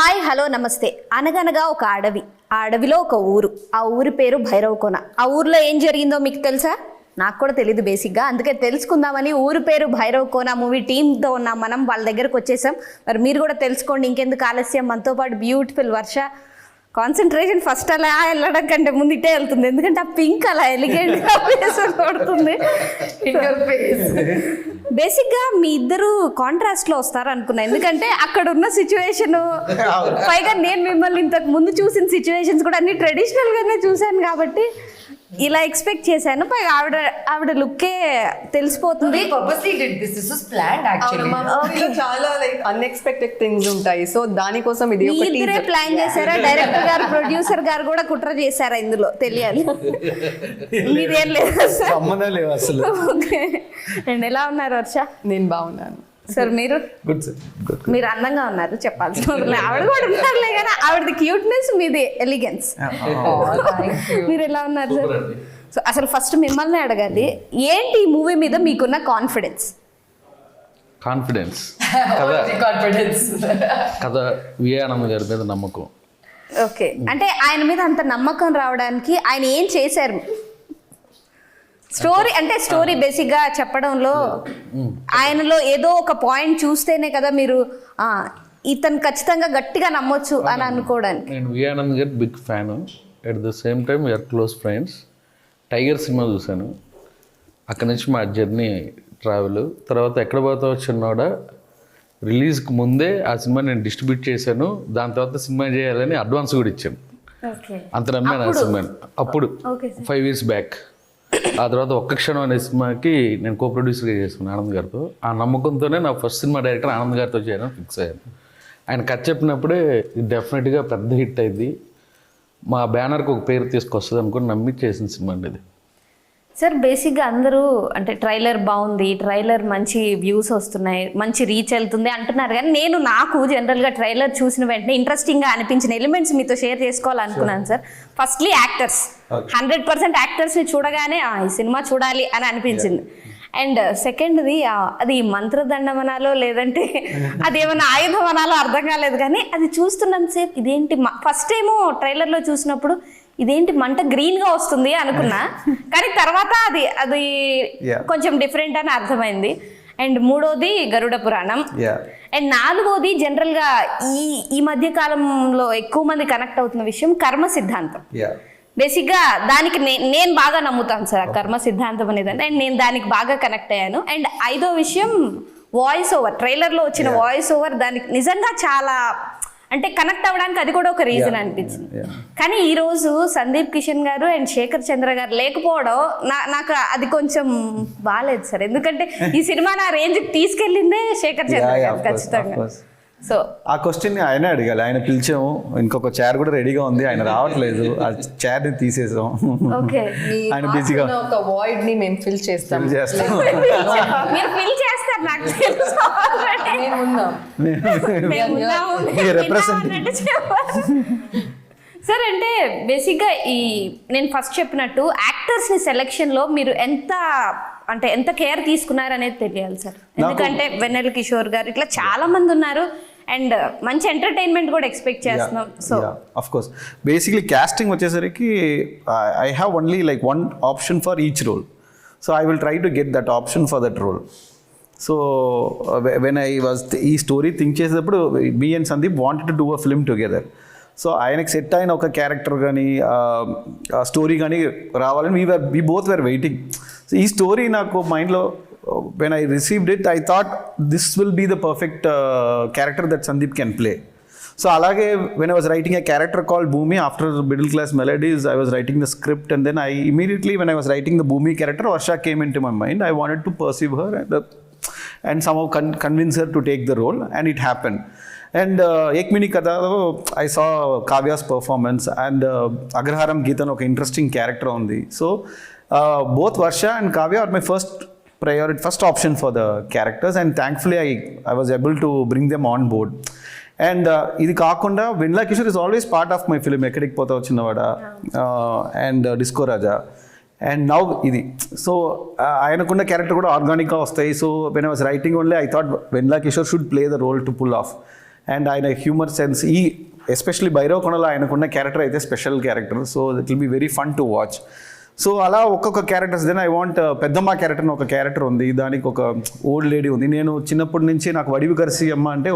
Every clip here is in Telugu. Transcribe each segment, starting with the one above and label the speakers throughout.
Speaker 1: హాయ్ హలో నమస్తే. అనగనగా ఒక అడవి, ఆ అడవిలో ఒక ఊరు, ఆ ఊరి పేరు భైరవకోన. ఆ ఊర్లో ఏం జరిగిందో మీకు తెలుసా? నాకు కూడా తెలియదు బేసిక్గా, అందుకే తెలుసుకుందామని ఊరు పేరు భైరవకోన మూవీ టీంతో ఉన్నాం మనం, వాళ్ళ దగ్గరకు వచ్చేసాం. మరి మీరు కూడా తెలుసుకోండి, ఇంకెందుకు ఆలస్యం. మనతో పాటు బ్యూటిఫుల్ వర్ష. కాన్సన్ట్రేషన్ ఫస్ట్ అలా వెళ్ళడం కంటే ముందు ఇటే వెళ్తుంది, ఎందుకంటే ఆ పింక్ అలా ఎలిగెంట్గా కొడుతుంది. బేసిక్గా మీ ఇద్దరు కాంట్రాస్ట్లో వస్తారు అనుకున్నా, ఎందుకంటే అక్కడ ఉన్న సిచ్యువేషన్, పైగా నేను మిమ్మల్ని ఇంతకు ముందు చూసిన సిచ్యువేషన్స్ కూడా అన్ని ట్రెడిషనల్గానే చూశాను కాబట్టి ఇలా ఎక్స్పెక్ట్ చేశాను. పైగా ఆవిడ లుక్కే తెలిసిపోతుంది.
Speaker 2: చాలా లైక్ అన్ఎక్స్పెక్టెడ్ థింగ్స్ ఉంటాయి, సో దానికోసం ఇది
Speaker 1: ఇద్దరే ప్లాన్ చేశారా? డైరెక్టర్ గారు, ప్రొడ్యూసర్ గారు కూడా కుట్ర చేశారా ఇందులో? తెలియాలి. మీరేం లేదు అసలు. ఓకే అండ్ ఎలా ఉన్నారు వర్ష?
Speaker 2: నేను బాగున్నాను
Speaker 1: సార్. మీరు మీరు అందంగా ఉన్నారు, చెప్పాల్సిన ఆవిడ కూడా ఉన్నారులే, కానీ ఆవిడది క్యూట్నెస్, మీది ఎలిగెన్స్. మీరు ఎలా ఉన్నారు సార్? సో అసలు ఫస్ట్ మిమ్మల్ని అడగాలి, ఏంటి ఈ మూవీ మీద మీకున్న కాన్ఫిడెన్స్?
Speaker 3: కథ వియానమ్మ గారి మీద నమ్మకం.
Speaker 1: ఓకే, అంటే ఆయన మీద అంత నమ్మకం రావడానికి ఆయన ఏం చేశారు? స్టోరీ అంటే స్టోరీ బేసిక్గా చెప్పడంలో ఆయనలో ఏదో ఒక పాయింట్ చూస్తేనే కదా మీరు ఇతను ఖచ్చితంగా గట్టిగా నమ్మొచ్చు అని అనుకోవడానికి.
Speaker 3: నేను వియానంద్ గారి big fan, at the same time we are close friends. Tiger cinema చూశాను, అక్కడి నుంచి మా జర్నీ ట్రావెల్. తర్వాత ఎక్కడ పోతావో చిన్నోడ రిలీజ్కి ముందే ఆ సినిమా నేను డిస్ట్రిబ్యూట్ చేశాను. దాని తర్వాత సినిమా చేయాలని అడ్వాన్స్ కూడా ఇచ్చాను. అంత నమ్మాను ఆ సినిమాని అప్పుడు, 5 years బ్యాక్. ఆ తర్వాత ఒక్క క్షణం అనే సినిమాకి నేను కో ప్రొడ్యూసర్గా చేసుకున్నాను ఆనంద్ గారితో. ఆ నమ్మకంతోనే నా ఫస్ట్ సినిమా డైరెక్టర్ ఆనంద్ గారితో చేయాలని ఫిక్స్ అయ్యాను. ఆయన కథ చెప్పినప్పుడే డెఫినెట్గా పెద్ద హిట్ అయింది, మా బ్యానర్కి ఒక పేరు తీసుకొస్తుంది అనుకుని నమ్మి చేసిన సినిమా అండి ఇది.
Speaker 1: సార్ బేసిక్గా అందరూ అంటే ట్రైలర్ బాగుంది, ట్రైలర్ మంచి వ్యూస్ వస్తున్నాయి, మంచి రీచ్ వెళ్తుంది అంటున్నారు, కానీ నాకు జనరల్గా ట్రైలర్ చూసిన వెంటనే ఇంట్రెస్టింగ్గా అనిపించిన ఎలిమెంట్స్ మీతో షేర్ చేసుకోవాలనుకున్నాను సార్. ఫస్ట్లీ యాక్టర్స్, 100% యాక్టర్స్ని చూడగానే ఈ సినిమా చూడాలి అని అనిపించింది. అండ్ సెకండ్ది అది మంత్రదండమనాలో లేదంటే అది ఏమైనా ఆయుధమనాలో అర్థం కాలేదు, కానీ అది చూస్తున్నంతసేపు ఇదేంటి, ఫస్ట్ ఏమో ట్రైలర్లో చూసినప్పుడు ఇదేంటి మంట గ్రీన్గా వస్తుంది అనుకున్నా, కానీ తర్వాత అది కొంచెం డిఫరెంట్ అని అర్థమైంది. అండ్ మూడోది గరుడ పురాణం. అండ్ నాలుగోది జనరల్గా ఈ మధ్య కాలంలో ఎక్కువ మంది కనెక్ట్ అవుతున్న విషయం కర్మ సిద్ధాంతం. బేసిక్గా దానికి నేను బాగా నమ్ముతాను సార్, ఆ కర్మ సిద్ధాంతం అనేది. అండ్ నేను దానికి బాగా కనెక్ట్ అయ్యాను. అండ్ ఐదో విషయం వాయిస్ ఓవర్, ట్రైలర్లో వచ్చిన వాయిస్ ఓవర్ దానికి నిజంగా చాలా అంటే కనెక్ట్ అవ్వడానికి అది కూడా ఒక రీజన్ అనిపించింది. కానీ ఈరోజు సందీప్, కిషన్ గారు అండ్ శేఖర్ చంద్ర గారు లేకపోవడం నాకు అది కొంచెం బాగాలేదు సార్, ఎందుకంటే ఈ సినిమా నా రేంజ్కి తీసుకెళ్ళిందే శేఖర్ చంద్ర గారు ఖచ్చితంగా. సో
Speaker 4: ఆ క్వశ్చన్ ఆయనే అడగాలి. ఆయన పిలిచాము, ఇంకొక చైర్ కూడా రెడీగా ఉంది, ఆయన రావట్లేదు, ఆ చైర్ ని తీసేసాం.
Speaker 2: ఆయన బిజీగా ఒక వాయిడ్ ని మేము ఫిల్ చేస్తాం.
Speaker 1: మీరు ఫిల్ చేస్తారు నాకు తెలుసు. సార్ అంటే బేసిక్గా నేను ఫస్ట్ చెప్పినట్టు యాక్టర్స్ని సెలెక్షన్లో మీరు ఎంత కేర్ తీసుకున్నారు అనేది తెలియాలి సార్, ఎందుకంటే వెన్నెల కిషోర్ గారు ఇట్లా చాలా మంది ఉన్నారు అండ్ మంచి ఎంటర్టైన్మెంట్ కూడా ఎక్స్పెక్ట్ చేస్తున్నాం. So
Speaker 4: of course basically casting వచ్చేసరికి I have only like one option for each role, so I will try to get that option for that role. So when I was ఈ స్టోరీ థింక్ చేసేటప్పుడు me and Sandeep wanted to do a film together. So ఆయనకి సెట్ అయిన ఒక క్యారెక్టర్ కానీ స్టోరీ కానీ రావాలని we both were waiting. So ఈ స్టోరీ నాకు మైండ్లో when I received it, I thought this will be the perfect character that Sandeep can play. So అలాగే when I was writing a character called Bhoomi after middle class melodies, I was writing the script and then immediately when I was writing the Bhumi character, Varsha came into my mind. I wanted to perceive her and somehow convince her to take the role, and it happened. And Ekmini Kada, I saw Kavya's performance, and Agraharam Geetan, okay, interesting character on the. So both Varsha and Kavya are my first option for the characters, and thankfully I was able to bring them on board. And ఇది కాకుండా Vennela Kishore is always part of my film, Ekkadiki Pothavu Chinnavada and disco Raja and now ఇది. సో ఆయనకున్న క్యారెక్టర్ కూడా ఆర్గానిక్గా వస్తాయి. So when I was writing only I thought Vennela Kishore should play the role to pull off. And ఆయన హ్యూమర్ సెన్స్ ఎస్పెషల్లీ భైరవకొండలో ఆయనకున్న క్యారెక్టర్ అయితే special character. So it will be very fun to watch. So అలా ఒక్కొక్క క్యారెక్టర్స్. దెన్ ఐ వాంట్ పెద్దమ్మ క్యారెక్టర్ అని ఒక క్యారెక్టర్ ఉంది, దానికి ఒక ఓల్డ్ లేడీ ఉంది. నేను చిన్నప్పటి నుంచి నాకు వడివి కరిసి అమ్మ అంటే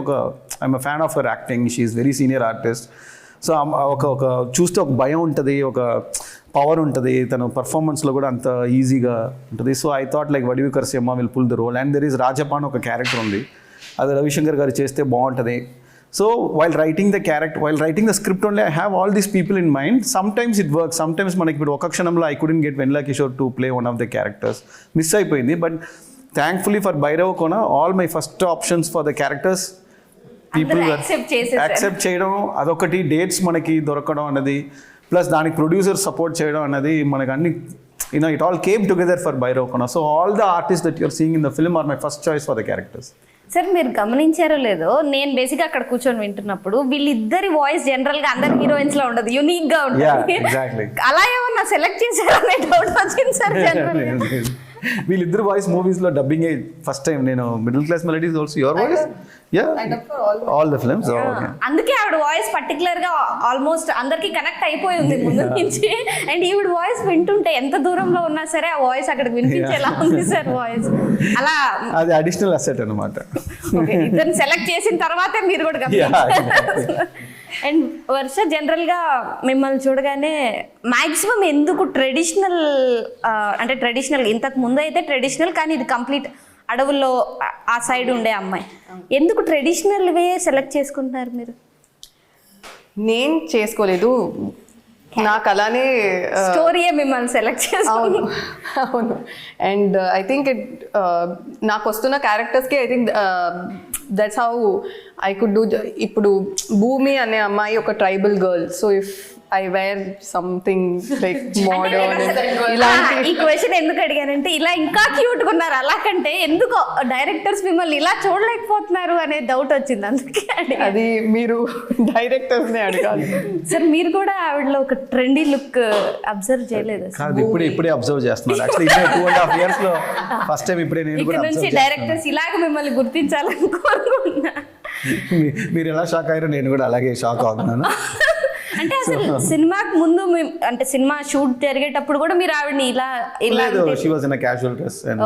Speaker 4: I'm a fan of her acting. She is very senior artist. So ఒక చూస్తే ఒక భయం ఉంటుంది, ఒక పవర్ ఉంటుంది, తన పర్ఫార్మెన్స్లో కూడా అంత ఈజీగా ఉంటుంది. So I thought like Vadivukkarasi అమ్మ will pull the role. And there is Rajappa అని ఒక క్యారెక్టర్ ఉంది, అది రవిశంకర్ గారు చేస్తే బాగుంటుంది. So while writing the script only, I have all these people in mind. Sometimes it works. Sometimes manaki ipudu oka kshanamlo I couldn't get Venla Kishore to play one of the characters. Miss ayipoyindi. But thankfully for Bhairavakona, all my first options for the characters people accept చేయడం, అదొకటి డేట్స్ మనకి దొరకడం అన్నది, ప్లస్ దానికి ప్రొడ్యూసర్ సపోర్ట్ చేయడం అన్నది మనకు అన్ని it all came together for Bhairavakona. So all the artists that you're seeing in the film are my first choice for the characters.
Speaker 1: Sir మీరు గమనించారో లేదో, నేను బేసిక్గా అక్కడ కూర్చొని వింటున్నప్పుడు వీళ్ళిద్దరి వాయిస్ జనరల్గా అందరి హీరోయిన్స్ లో ఉండదు, యూనిక్ గా ఉంటుంది. అలా ఏమన్నా సెలెక్ట్ చేశారనే డౌట్ వచ్చింది సార్.
Speaker 4: వీళ్ళిద్దరు వాయిస్ మూవీస్ లో డబ్బింగ్ ఫస్ట్ టైం. నేను middle class melodies also your voice all the films.
Speaker 1: అందుకే ఆవిడ వాయిస్ పర్టికులర్ గా ఆల్మోస్ట్ అందరికి కనెక్ట్ అయిపోయి ఉంది ముందు నుంచి. అండ్ ఈవిడ వాయిస్ వింటుంటే ఎంత దూరంలో ఉన్నా సరే ఆ వాయిస్ అక్కడికి వినిపించేలా ఉంది సార్ వాయిస్. అలా
Speaker 4: అది అడిషనల్ అసెట్ అన్నమాట.
Speaker 1: ఇద్దరిని సెలెక్ట్ చేసిన తర్వాతే మీరు కూడా గమనించారు. అండ్ వర్ష జనరల్గా మిమ్మల్ని చూడగానే మ్యాక్సిమం ఎందుకు ట్రెడిషనల్ అంటే ట్రెడిషనల్, ఇంతకు ముందు అయితే ట్రెడిషనల్, కానీ ఇది కంప్లీట్ అడవుల్లో ఆ సైడ్ ఉండే అమ్మాయి, ఎందుకు ట్రెడిషనల్ వే సెలెక్ట్ చేసుకుంటున్నారు మీరు?
Speaker 2: నేను చేసుకోలేదు, నాకు అలానే
Speaker 1: స్టోరీయే మిమ్మల్ని సెలెక్ట్ చేసుకుంది.
Speaker 2: అవును. అండ్ ఐ థింక్ నాకు వస్తున్న క్యారెక్టర్స్కి I think that's how I could do. ఇప్పుడు భూమి అనే అమ్మాయి ఒక tribal girl. So if I wear something like modern ఇలాంటి.
Speaker 1: ఈ క్వశ్చన్ ఎందుకు అడిగానంటే ఇలా ఇంకా క్యూట్గా ఉన్నారు, అలా కంటే ఎందుకు డైరెక్టర్స్ మిమ్మల్ని ఇలా చూడలేకపోతున్నారు అనే డౌట్ వచ్చింది, అందుకే
Speaker 2: అది మీరు డైరెక్టర్స్నే అడగాలి
Speaker 1: సార్. మీరు కూడా ఆవిడలో ఒక ట్రెండీ లుక్ అబ్జర్వ్ చేయలేదు?
Speaker 4: ఇప్పుడే అబ్జర్వ్ చేస్తున్నాను. యాక్చువల్లీ 2.5 years లో ఫస్ట్ టైం ఇప్పుడే నేను కూడా
Speaker 1: నుంచి డైరెక్టర్స్ ఇలాగ మిమ్మల్ని గుర్తించాలని కోరుకుంటున్నా.
Speaker 4: మీరు ఎలా షాక్ అయ్యారో నేను కూడా అలాగే షాక్ అవుతున్నాను.
Speaker 1: అంటే అసలు సినిమాకి ముందు అంటే సినిమా షూట్ జరిగేటప్పుడు కూడా మీరు ఆవిడని ఇలా
Speaker 4: she was in a casual dress and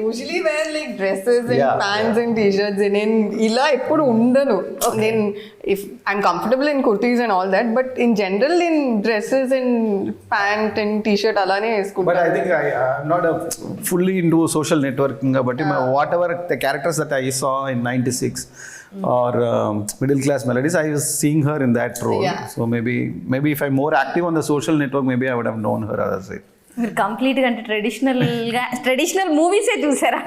Speaker 2: usually wear like dresses and pants and t-shirts. నేను ఇలా ఎప్పుడు ఉండను. నేను if I'm comfortable in kurtis and all that, but in general in dresses and pant and t-shirt అలానే వేసుకుంటాను.
Speaker 4: But I think I'm not fully into social networking, but whatever the characters that I saw in 96 or middle class melodies, I was seeing her in that role. So maybe if I'm more active on the social network, maybe I would have known her as it.
Speaker 1: మీరు కంప్లీట్గా అంటే ట్రెడిషనల్ మూవీసే చూసారా?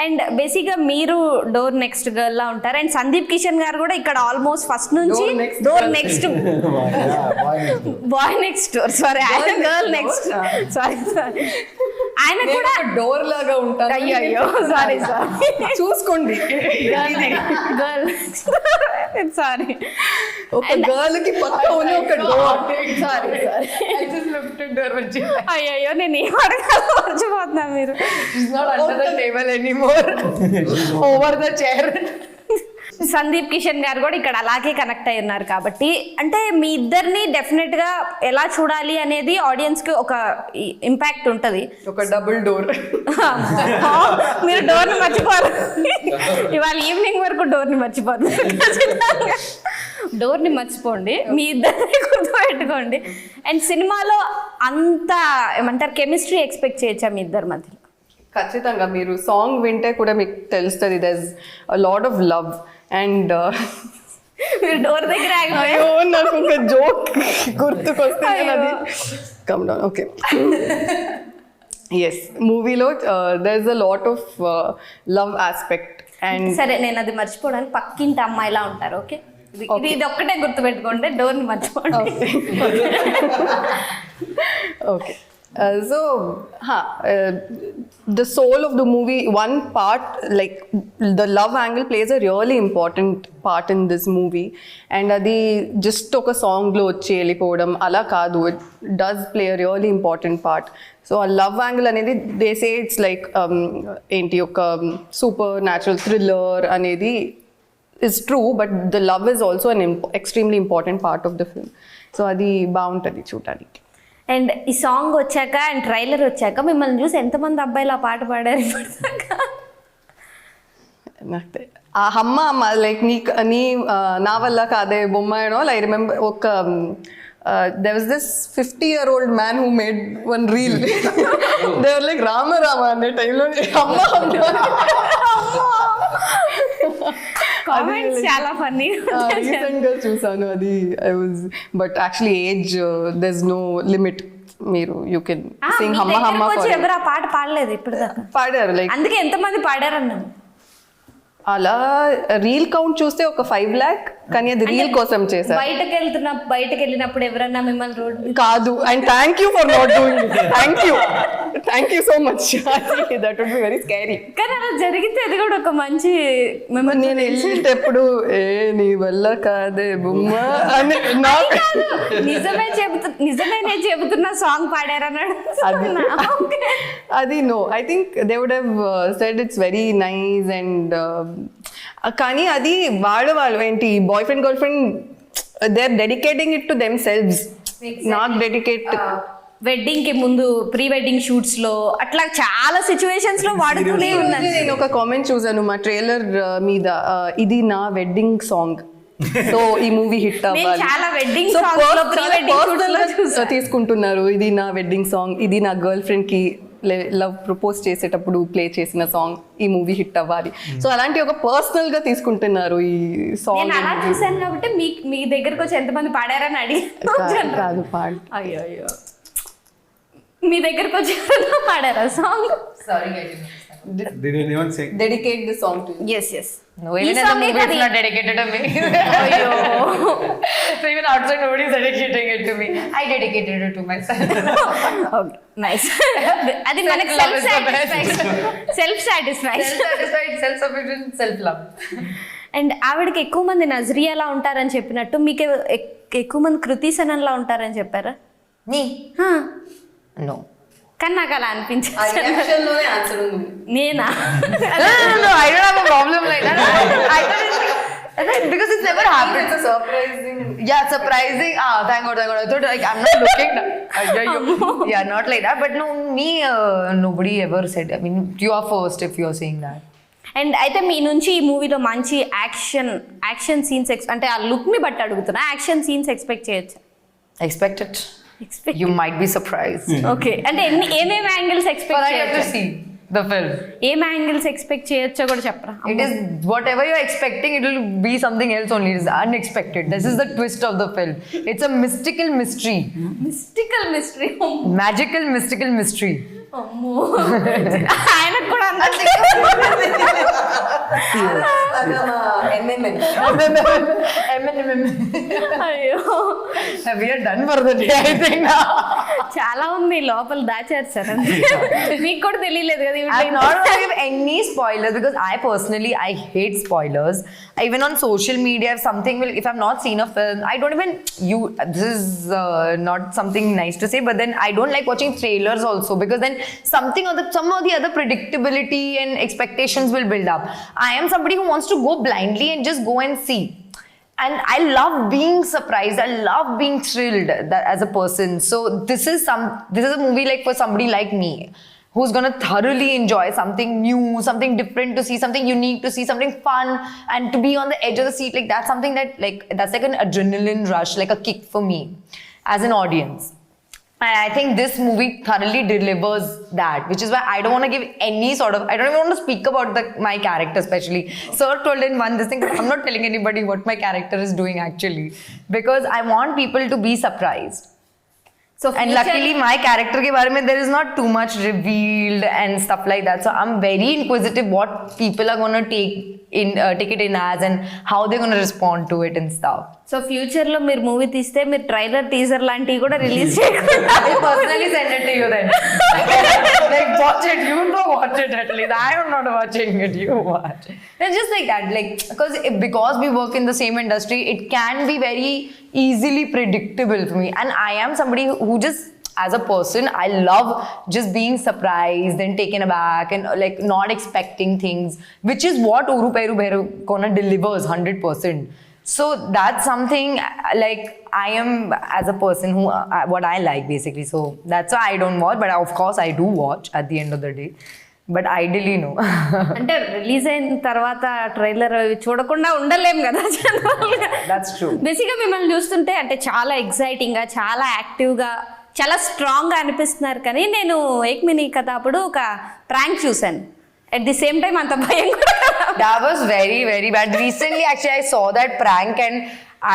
Speaker 1: అండ్ బేసిక్గా మీరు డోర్ నెక్స్ట్ గర్ల్ లా ఉంటారు. అండ్ సందీప్ కిషన్ గారు కూడా ఇక్కడ ఆల్మోస్ట్ ఫస్ట్ నుంచి door next boy next door, sorry ఆయన గర్ల్ నెక్స్ట్, సారీ ఆయన కూడా
Speaker 2: డోర్ లాగా ఉంటారు.
Speaker 1: అయ్యో సారీ
Speaker 2: చూసుకోండి,
Speaker 1: గర్ల్ సారీ
Speaker 2: ఒక గర్ల్ కి పక్క ఉన్న ఒక డోర్.
Speaker 1: సారీ అయ్యో నేను ఏం అడగాలో మర్చిపోతున్నా. మీరు
Speaker 2: table anymore over the chair.
Speaker 1: Sandeep Kishan గారు కూడా ఇక్కడ అలాగే కనెక్ట్ అయి ఉన్నారు కాబట్టి, అంటే మీ ఇద్దరిని డెఫినెట్ గా ఎలా చూడాలి అనేది ఆడియన్స్ కి ఒక ఇంపాక్ట్ ఉంటది.
Speaker 2: ఒక డబుల్ డోర్.
Speaker 1: మీరు డోర్ ని మర్చిపోరు, ఇవాళ ఈవినింగ్ వరకు డోర్ ని మర్చిపోరు. డోర్ ని మర్చిపోండి, మీ ఇద్దరిని గుర్తుపెట్టుకోండి. అండ్ సినిమాలో అంత ఏమంటారు కెమిస్ట్రీ ఎక్స్పెక్ట్ చేయొచ్చా మీ ఇద్దరి మధ్యలో?
Speaker 2: ఖచ్చితంగా. మీరు సాంగ్ వింటే కూడా మీకు తెలుస్తుంది, there's a lot of love. And
Speaker 1: మీరు డోర్ దగ్గర
Speaker 2: అయ్యో నాకు ఒక జోక్ గుర్తుకొస్తుంది, అది కమ్ డౌన్. ఓకే, ఎస్, మూవీలో there's a lot of love aspect. And
Speaker 1: సరే, నేను అది మర్చిపోవడానికి పక్కింటి అమ్మాయిలా ఉంటారు. ఓకే, ఇది ఒక్కటే గుర్తుపెట్టుకోండి, డోర్ ని మర్చిపోండి.
Speaker 2: Okay. So, the soul of the movie, one part, like the love angle plays a really important part in this movie. And adi just oka song lo వచ్చి వెళ్ళిపోవడం అలా కాదు, it does play a really important part. So a love angle అనేది they say it's like ఏంటి ఒక సూపర్ న్యాచురల్ థ్రిల్లర్ అనేది is true, but the love is also an extremely important part of the film. So adi baaguntadi chudడానికి.
Speaker 1: అండ్ ఈ సాంగ్ వచ్చాక అండ్ ట్రైలర్ వచ్చాక మిమ్మల్ని చూసి ఎంతమంది అబ్బాయిలు ఆ పాట పాడారు ఇప్పటిదాకా?
Speaker 2: నాకు ఆ అమ్మ లైక్ నీ నా వల్ల కాదే బొమ్మాయనో ఐ రిమెంబర్ ఒక there was this 50-year-old man who made one reel. They were like Rama అనే టైంలో
Speaker 1: కామెంట్స్ చాలా ఫన్నీ.
Speaker 2: రీసెంట్ గా చూసాను అది. I was but actually age there's no limit. మీరు యూ కెన్ సింగ్ హమ్మ హమ్మ
Speaker 1: ఎవరు ఆ పాట పాడలేదు ఇప్పుడు దాకా?
Speaker 2: పాడారు. లైక్
Speaker 1: అందుకే ఎంతమంది పాడారన్నాం.
Speaker 2: అలా రీల్ కౌంట్ చూస్తే ఒక 5 lakh, కానీ అది రీల్ కోసం చేశారు.
Speaker 1: బయటకు వెళ్ళినప్పుడు ఎవరన్నా మిమ్మల్ని రోడ్
Speaker 2: కాదు. And thank you for not doing it. Thank you so much. That would be very scary.
Speaker 1: కానీ అలా జరిగితే అది కూడా ఒక మంచి మెమరీ.
Speaker 2: నేను వెళ్ళేటప్పుడు నీ వల్ల కాదే బొమ్మ అని
Speaker 1: నిజమే చెబుతున్న సాంగ్ పాడారన్నాడు.
Speaker 2: అది no, I think they would have said it's very nice. And కానీ అది వాళ్ళు ఏంటి boyfriend girlfriend they are dedicating it to themselves, not dedicate.
Speaker 1: Wedding కి ముందు ప్రీ వెడ్డింగ్ షూట్స్ లో అట్లా చాలా సిచ్యువేషన్స్ లో వాడుతూనే ఉన్నాను.
Speaker 2: నేను ఒక కామెంట్ చూసాను మా ట్రైలర్ మీద, ఇది నా వెడ్డింగ్ సాంగ్, సో ఈ మూవీ హిట్ అవ్వాలి.
Speaker 1: చాలా వెడ్డింగ్ సాంగ్స్ లో ప్రీ వెడ్డింగ్
Speaker 2: తీసుకుంటున్నారు. ఇది నా వెడ్డింగ్ సాంగ్, ఇది నా గర్ల్ ఫ్రెండ్ కి లవ్ ప్రపోజ్ చేసేటప్పుడు ప్లే చేసిన సాంగ్, ఈ మూవీ హిట్ అవ్వాలి. సో అలాంటి ఒక పర్సనల్ గా తీసుకుంటున్నారు ఈ సాంగ్.
Speaker 1: అలా చూసాను కాబట్టి మీ దగ్గరకు వచ్చి ఎంతమంది పాడారని అడిగాను.
Speaker 2: కాదు పాడు.
Speaker 1: అయ్యో మీ దగ్గరకు వచ్చి పాడారా song?
Speaker 5: Sorry, I
Speaker 4: Did anyone say?
Speaker 2: Dedicate the song to you.
Speaker 1: Yes.
Speaker 5: No, even in the movie it's not dedicated to me.
Speaker 1: అయ్యో.
Speaker 5: So even outside nobody is dedicating it to me. I dedicated it to myself.
Speaker 1: Okay, nice. అది మనకి self satisfaction,
Speaker 5: self-sufficient, self-love.
Speaker 1: And ఆవిడకి ఎక్కువ మంది నజరియాలా ఉంటారని చెప్పినట్టు మీకు ఎక్కువ మంది కృతి సనన్లా ఉంటారని చెప్పారా?
Speaker 5: Me? No.
Speaker 1: కానీ నాకు అలా అనిపించింది. నేనా?
Speaker 5: No, I don't have a problem like that. I thought because it's never happened.
Speaker 2: It's a surprising.
Speaker 5: Yeah, surprising. Thank God. I thought like I'm not looking. Yeah, not like that. But no, me, nobody ever said. I mean, you are first if you are saying that.
Speaker 1: And అయితే మీ నుంచి ఈ మూవీలో మంచి యాక్షన్ సీన్స్ అంటే ఆ లుక్ ని బట్టి అడుగుతున్నా, యాక్షన్ సీన్స్ ఎక్స్పెక్ట్ చేయొచ్చు?
Speaker 5: Expect it. You might be surprised.
Speaker 1: Okay, అంటే ఏమేమి యాంగిల్స్ ఎక్స్పెక్ట్ చేయొచ్చు?
Speaker 5: To see the film.
Speaker 1: ఏం యాంగిల్స్ ఎక్స్పెక్ట్ చేయొచ్చో కూడా చెప్పరా?
Speaker 5: It is whatever you're expecting, it will be something else only. It is unexpected. This is the twist of the film. It's a mystical mystery. Magical mystical mystery.
Speaker 1: అమ్మో, ఆయన కూడా అయ్యో
Speaker 5: We are done for the day, I think now.
Speaker 1: చాలా ఉంది లోపల దాచారు సార్. మీకు కూడా తెలియలేదు కదా.
Speaker 5: I'm not going to give any spoilers because I hate spoilers. Even on social media, if I've not seen a film, I don't even this is not something nice to say, but then I don't like watching trailers also because then some of the other predictability and expectations will build up. I am somebody who wants to go blindly and just go and see. And I love being surprised. I love being thrilled as a person. So this is a movie like for somebody like me who's going to thoroughly enjoy something new, something different to see, something unique to see, something fun, and to be on the edge of the seat. Like that's something that's like an adrenaline rush, like a kick for me as an audience. And I think this movie thoroughly delivers that, which is why I don't want to give any I don't even want to speak about my character especially. Sir told in this thing, I'm not telling anybody what my character is doing actually, because I want people to be surprised.
Speaker 1: So
Speaker 5: and luckily my character ke bare mein there is not too much revealed and stuff like that. So I'm very inquisitive what people are going to take it in as and how they're going to respond to it and stuff.
Speaker 1: So future లో మీరు మూవీ తీస్తే మీరు ట్రైలర్ టీజర్ లాంటివి కూడా రిలీజ్ చేయకుండా
Speaker 5: I personally send it to you then. Like watch it, you know, watch it at least. I am not watching it, you watch. It's just like that, like because we work in the same industry, it can be very easily predictable for me. And I am somebody who just as a person, I love just being surprised and taken aback and like not expecting things, which is what Ooru Peru Bhairavakona delivers 100%. So that's something like I am as a person who what I like basically. So that's why I don't watch, but of course I do watch at the end of the day. But ideally no.
Speaker 1: అంటే రిలీజ్ అయిన తర్వాత ట్రైలర్ చూడకుండా ఉండలేం కదా.
Speaker 5: That's true.
Speaker 1: బేసిక్గా మిమ్మల్ని చూస్తుంటే అంటే చాలా ఎక్సైటింగ్గా, చాలా యాక్టివ్గా, చాలా స్ట్రాంగ్గా అనిపిస్తున్నారు. కానీ నేను ఏక్మినీ కథ అప్పుడు ఒక ప్రాంక్ చూశాను. అట్ ది సేమ్ టైం అంత భయం కూడా.
Speaker 5: That was very, very bad. Recently, actually, I saw that prank and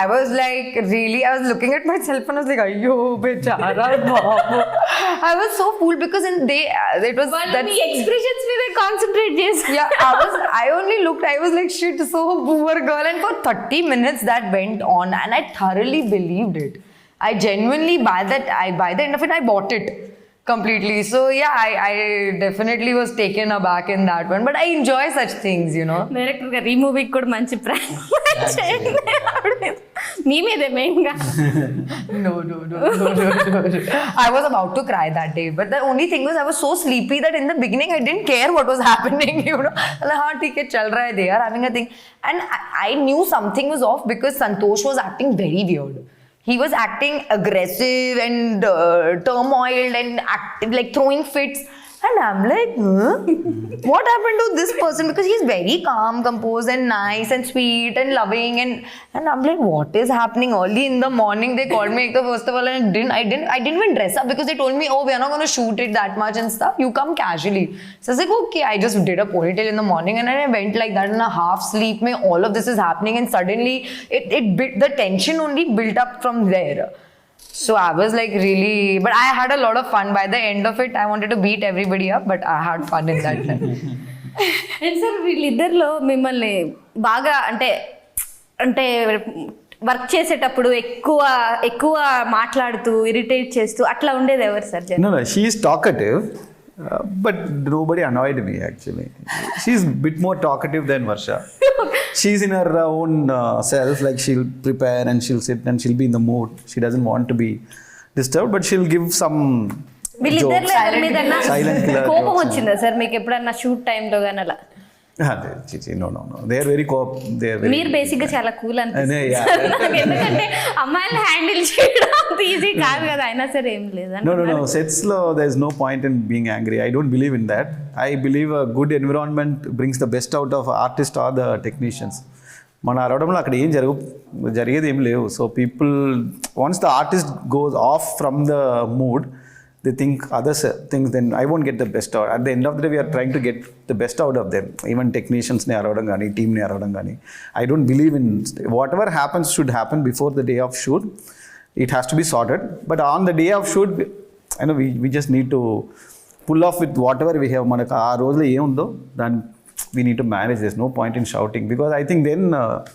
Speaker 5: I was like, really, I was looking at myself and I was like, ayyo, bechara babu. I was so fooled because it was that.
Speaker 1: Me expressions మీద కాన్సన్ట్రేట్ చేసి.
Speaker 5: Yeah, I only looked, I was like, shit, so poor girl. And for 30 minutes that went on and I thoroughly believed it. I genuinely, by the end of it, I bought it completely. So yeah, I definitely was taken aback in that one. But I enjoy such things, you know.
Speaker 1: డైరెక్టర్గా రీమూవీకి కూడా మంచి ప్రాంక్ మీ మీదే మెయిన్గా.
Speaker 5: No. I was about to cry that day. But the only thing was I was so sleepy that in the beginning I didn't care what was happening, you know. Like, haan, theek hai, chal raha hai, they are having a thing. And I knew something was off because Santosh was acting very weird. He was acting aggressive and turmoiled and like throwing fits. And I'm like, huh? What happened to this person? Because he's very calm, composed and nice and sweet and loving. And I'm like, what is happening? Early in the morning, they called me first of all and I didn't even dress up because they told me, oh, we are not going to shoot it that much and stuff. You come casually. So I was like, okay. I just did a ponytail in the morning and I went like that in a half sleep. All of this is happening and suddenly the tension only built up from there. So I was like really, but I had a lot of fun. By the end of it, I wanted to beat everybody up, but I had fun in that time.
Speaker 1: And sir వీళ్ళిద్దరిలో మిమ్మల్ని బాగా అంటే వర్క్ చేసేటప్పుడు ఎక్కువ మాట్లాడుతూ ఇరిటేట్ చేస్తూ అట్లా ఉండేది ఎవరు sir?
Speaker 4: No, she is talkative, but nobody annoyed me actually. She's a bit more talkative than Varsha. She's in her own self, like she'll prepare and she'll sit and she'll be in the mood. She doesn't want to be disturbed, but she'll give some
Speaker 1: వీళ్ళిద్దరిలో ఎవరి మీద
Speaker 4: silent killer
Speaker 1: కోపం
Speaker 4: jokes.
Speaker 1: వచ్చిందా సార్ మీకు ఎప్పుడన్నా షూట్ టైంలో కానీ అలా?
Speaker 4: No. They are very
Speaker 1: మీరు బేసిక్గా చాలా కూల్
Speaker 4: Yeah.
Speaker 1: అనిపిస్తుంది ఎందుకంటే అమ్మాయిని హ్యాండిల్ చేయడం అంత ఈజీ కాదు కదా. అయినా సరే ఏం లేదా?
Speaker 4: No. Sets lo, there's no point in being angry. I don't believe in that. I believe a good environment brings the best out of artists or the technicians. మన అరవడంలో అక్కడ ఏం జరిగేది ఏం లేవు. So people once the artist goes off from the mood, they think other things, then I won't get the best out. At the end of the day, we are trying to get the best out of them. Even technicians ne aravadam gani, team ne aravadam gani. I don't believe in whatever happens should happen before the day of shoot. It has to be sorted. But on the day of shoot, I know we just need to pull off with whatever we have. Manaka aa rojlo em undo, then we need to manage. There's no point in shouting because I think then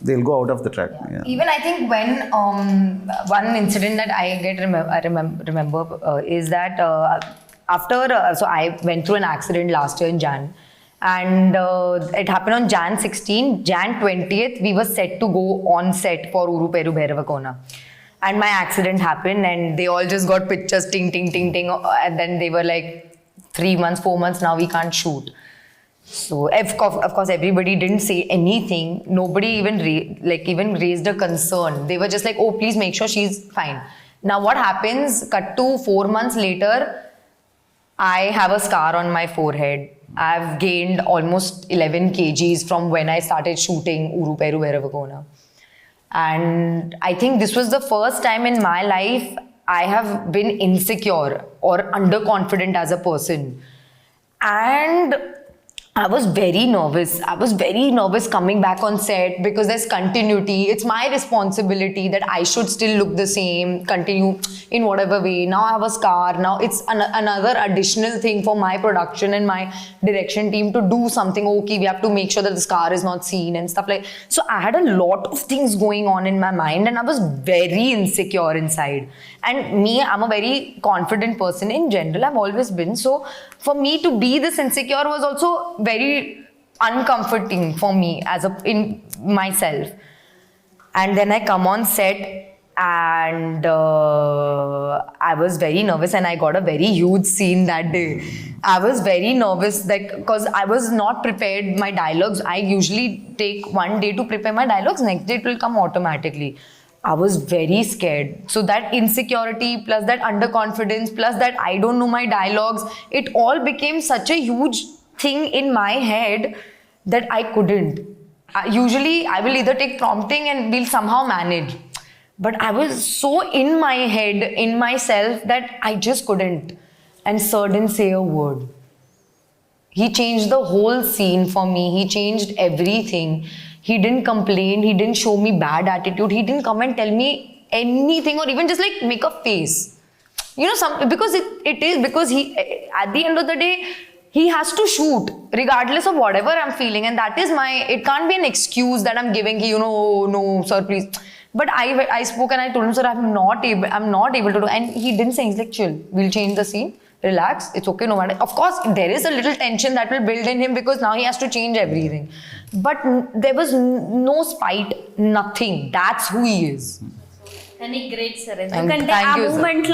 Speaker 4: they'll go out of the track. Yeah.
Speaker 5: Even I think when one incident that I remember is that after so I went through an accident last year in Jan, and it happened on Jan 16. Jan 20th we were set to go on set for Ooru Peru Bhairavakona, and my accident happened and they all just got pictures ting and then they were like 3 months 4 months now we can't shoot. So of course everybody didn't say anything. Nobody even raised a concern. They were just like, oh, please make sure she's fine. Now what happens, cut to 4 months later, I have a scar on my forehead. I've gained almost 11 kgs from when I started shooting Ooru Peru Bhairavakona. And I think this was the first time in my life I have been insecure or underconfident as a person. And I was very nervous coming back on set because there's continuity. It's my responsibility that I should still look the same, continue in whatever way. Now I have a scar. Now it's another additional thing for my production and my direction team to do something. Okay, we have to make sure that the scar is not seen and stuff like. So I had a lot of things going on in my mind and I was very insecure inside. And I'm a very confident person in general. I've always been. So for me to be this insecure was also very uncomforting for me in myself. And then I come on set and I was very nervous, and I got a very huge scene that day. I was very nervous because I was not prepared. My dialogues, I usually take one day to prepare my dialogues, next day it will come automatically. I was very scared. So that insecurity plus that underconfidence plus that I don't know my dialogues, it all became such a huge thing in my head that I couldn't. Usually I will either take prompting and we'll somehow manage. But I was so in my head, in myself, that I just couldn't. And Sir didn't say a word. He changed the whole scene for me. He changed everything. He didn't complain. He didn't show me bad attitude. He didn't come and tell me anything or even just like make a face. You know, because it is because he, at the end of the day, he has to shoot regardless of whatever I'm feeling. And that is it can't be an excuse that I'm giving, you know, oh, no, sir, please. But I spoke and I told him, sir, I'm not able to do. And he didn't say, he's like, chill, we'll change the scene. Relax, it's okay, no matter. Of course, there is a little tension that will build in him because now he has to change everything. But there was no spite, nothing. That's who he is.
Speaker 1: కానీ గ్రేట్ సార్,
Speaker 5: Thank
Speaker 1: ఎందుకంటే ఆ
Speaker 5: you, sir.
Speaker 1: మూమెంట్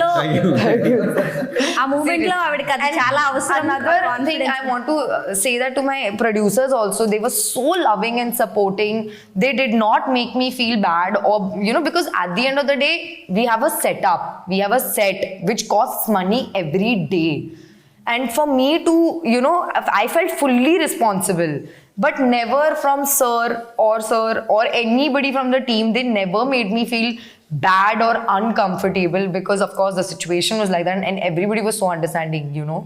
Speaker 1: లో ఆవిడకి అది చాలా అవసరం.
Speaker 5: Another thing I want to say that to my producers also, they were so loving and supporting. They did not make me feel bad or, you know, because at the end of the day, we have a setup. We have a set which costs money every day. And for me to, you know, I felt fully responsible. But never from sir or anybody from the team, they never made me feel bad or uncomfortable because of course the situation was like that and everybody was so understanding, you know.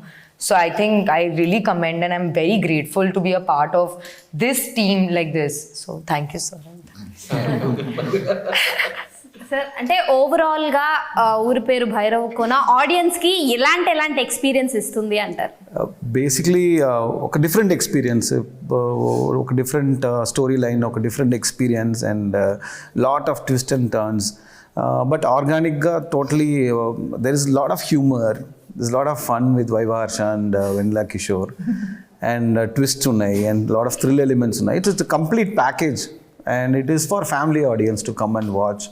Speaker 5: So I think I really commend and I'm very grateful to be a part of this team like this. So thank you, sir.
Speaker 1: Sir, అంటే ఓవరాల్గా ఊరు పేరు భైరవకోన ఆడియన్స్కి ఎలాంటి ఎక్స్పీరియన్స్ ఇస్తుంది అంటారు?
Speaker 4: బేసిక్లీ ఒక డిఫరెంట్ ఎక్స్పీరియన్స్, ఒక డిఫరెంట్ స్టోరీ లైన్, ఒక different experience and lot of twist and turns. But ఆర్గానిక్గా totally there is lot of humour, this lot of fun with Viva Harsha and Vennela Kishore and twist ఉన్నాయి and lot of thrill elements ఉన్నాయి. It's a complete package and it is for family audience to come and watch.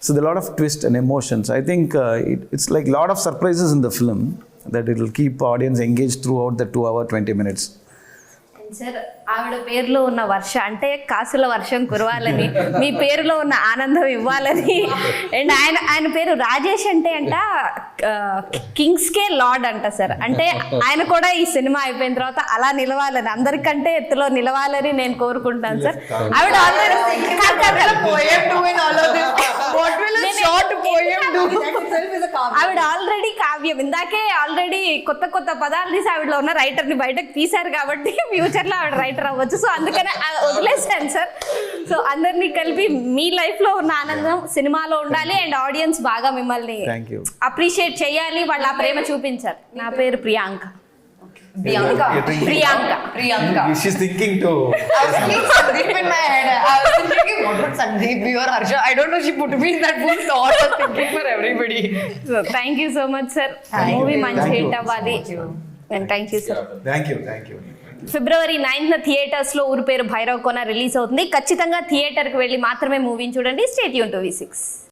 Speaker 4: So there are a lot of twists and emotions. I think it's like a lot of surprises in the film that it will keep audience engaged throughout the 2 hour 20 minutes.
Speaker 1: Sir, ఆవిడ పేరులో ఉన్న వర్ష అంటే కాసుల వర్షం కురవాలని, మీ పేరులో ఉన్న ఆనందం ఇవ్వాలని. అండ్ ఆయన పేరు రాజేష్ అంటే కింగ్స్కే లార్డ్ అంట సార్. అంటే ఆయన కూడా ఈ సినిమా అయిపోయిన తర్వాత అలా నిలవాలని, అందరికంటే ఎత్తులో నిలవాలని నేను కోరుకుంటాను సార్. ఆవిడ ఆల్రెడీ కావ్యం ఇందాకే ఆల్రెడీ కొత్త పదాలు తీసి ఆవిడలో ఉన్న రైటర్ని బయటకు తీశారు కాబట్టి ఫ్యూచర్ లో ఆవిడ రైటర్ అవ్వచ్చు. సో అందుకనే వదిలేసాను సార్. సో అందరినీ కలిపి మీ లైఫ్ లో ఉన్న ఆనందం సినిమాలో ఉండాలి అండ్ ఆడియన్స్ బాగా మిమ్మల్ని అప్రిషియేట్ చేయాలి, వాళ్ళ ఆ ప్రేమ చూపించాలి. నా పేరు Priyanka.
Speaker 4: She's thinking to
Speaker 5: Sundeep in my head. I was thinking, what would Sundeep be or Harsha? I don't know. She put me in that full thought of thinking for everybody.
Speaker 1: So thank you so much, sir. Movie manchi hit avvali. And thank you, sir.
Speaker 4: Thank you.
Speaker 1: February 9th theatres లో ఊరు పేరు భైరవకోన రిలీజ్ అవుతుంది. ఖచ్చితంగా థియేటర్ కి వెళ్ళి మాత్రమే మూవీని చూడండి. Stay tune to V6.